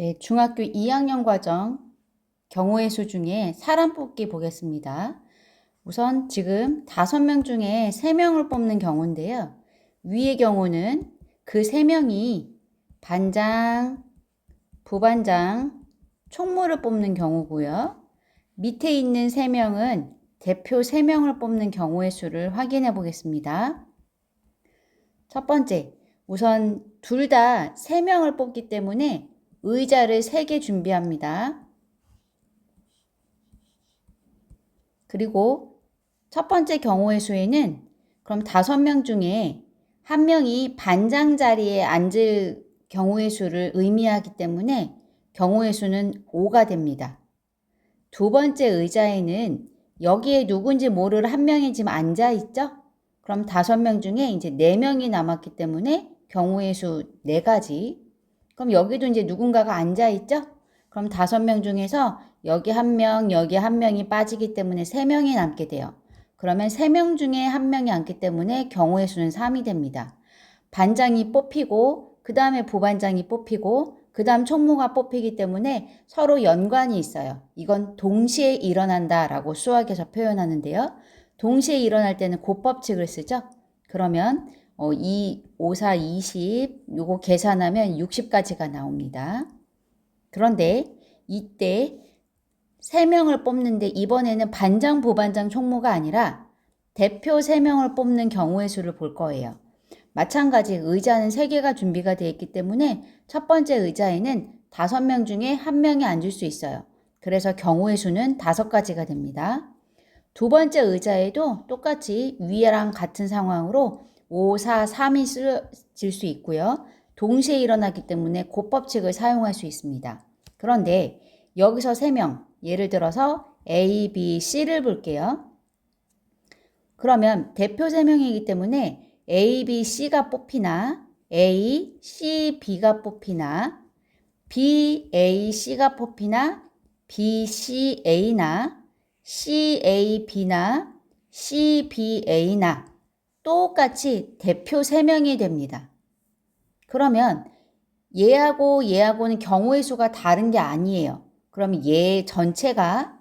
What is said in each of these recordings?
네, 중학교 2학년 과정 경우의 수 중에 사람 뽑기 보겠습니다. 우선 지금 5명 중에 3명을 뽑는 경우인데요. 위의 경우는 그 3명이 반장, 부반장, 총무를 뽑는 경우고요. 밑에 있는 3명은 대표 3명을 뽑는 경우의 수를 확인해 보겠습니다. 첫 번째, 우선 둘 다 3명을 뽑기 때문에 의자를 3개 준비합니다. 그리고 첫 번째 경우의 수에는 그럼 5명 중에 1명이 반장 자리에 앉을 경우의 수를 의미하기 때문에 경우의 수는 5가 됩니다. 두 번째 의자에는 여기에 누군지 모를 1명이 지금 앉아 있죠? 그럼 5명 중에 이제 4명이 남았기 때문에 경우의 수 4가지. 그럼 여기도 이제 누군가가 앉아 있죠? 그럼 5명 중에서 여기 1명, 여기 1명이 빠지기 때문에 3명이 남게 돼요. 그러면 3명 중에 1명이 앉기 때문에 경우의 수는 3이 됩니다. 반장이 뽑히고 그 다음에 부반장이 뽑히고 그 다음 총무가 뽑히기 때문에 서로 연관이 있어요. 이건 동시에 일어난다 라고 수학에서 표현하는데요. 동시에 일어날 때는 곱법칙을 쓰죠. 그러면 2, 5, 4, 20 요거 계산하면 60까지가 나옵니다. 그런데 이때 3명을 뽑는데 이번에는 반장, 부반장, 총무가 아니라 대표 3명을 뽑는 경우의 수를 볼 거예요. 마찬가지 의자는 3개가 준비가 되어 있기 때문에 첫 번째 의자에는 5명 중에 1명이 앉을 수 있어요. 그래서 경우의 수는 5가지가 됩니다. 두 번째 의자에도 똑같이 위랑 같은 상황으로 5, 4, 3이 쓰여질 수 있고요. 동시에 일어나기 때문에 곱법칙을 사용할 수 있습니다. 그런데 여기서 3명, 예를 들어서 A, B, C를 볼게요. 그러면 대표 3명이기 때문에 A, B, C가 뽑히나 A, C, B가 뽑히나 B, A, C가 뽑히나 B, C, A나 C, A, B나 C, B, A나 똑같이 대표 3명이 됩니다. 그러면 얘하고 얘하고는 경우의 수가 다른 게 아니에요. 그러면 얘 전체가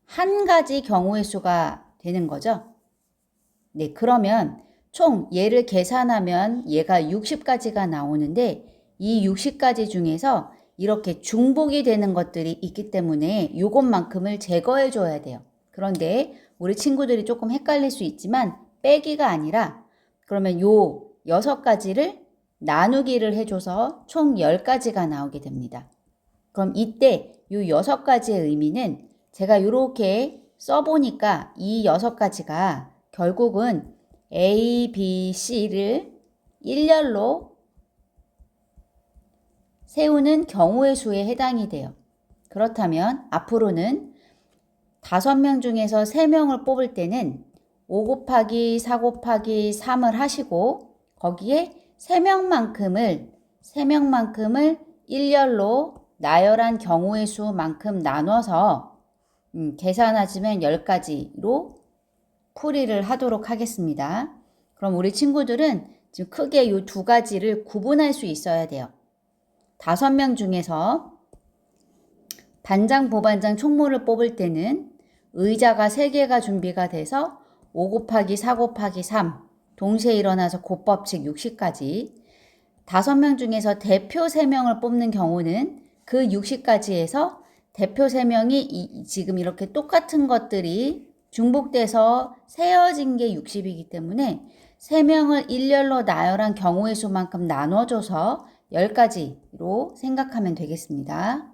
한 가지 경우의 수가 되는 거죠. 네, 그러면 총 얘를 계산하면 얘가 60가지가 나오는데 이 60가지 중에서 이렇게 중복이 되는 것들이 있기 때문에 이것만큼을 제거해 줘야 돼요. 그런데 우리 친구들이 조금 헷갈릴 수 있지만 빼기가 아니라 그러면 요 6가지를 나누기를 해줘서 총 10가지가 나오게 됩니다. 그럼 이때 요 6가지의 의미는 제가 이렇게 써보니까 이 6가지가 결국은 A, B, C를 일렬로 세우는 경우의 수에 해당이 돼요. 그렇다면 앞으로는 5명 중에서 3명을 뽑을 때는 5 곱하기 4 곱하기 3을 하시고 거기에 3명만큼을 일렬로 나열한 경우의 수만큼 나눠서 계산하시면 10가지로 풀이를 하도록 하겠습니다. 그럼 우리 친구들은 지금 크게 이 2가지를 구분할 수 있어야 돼요. 5명 중에서 반장, 부반장, 총무를 뽑을 때는 의자가 3개가 준비가 돼서 5 곱하기 4 곱하기 3 동시에 일어나서 곱법칙 60까지 5명 중에서 대표 3명을 뽑는 경우는 그 60가지에서 대표 3명이 지금 이렇게 똑같은 것들이 중복돼서 세어진 게 60이기 때문에 3명을 일렬로 나열한 경우의 수만큼 나눠줘서 10가지로 생각하면 되겠습니다.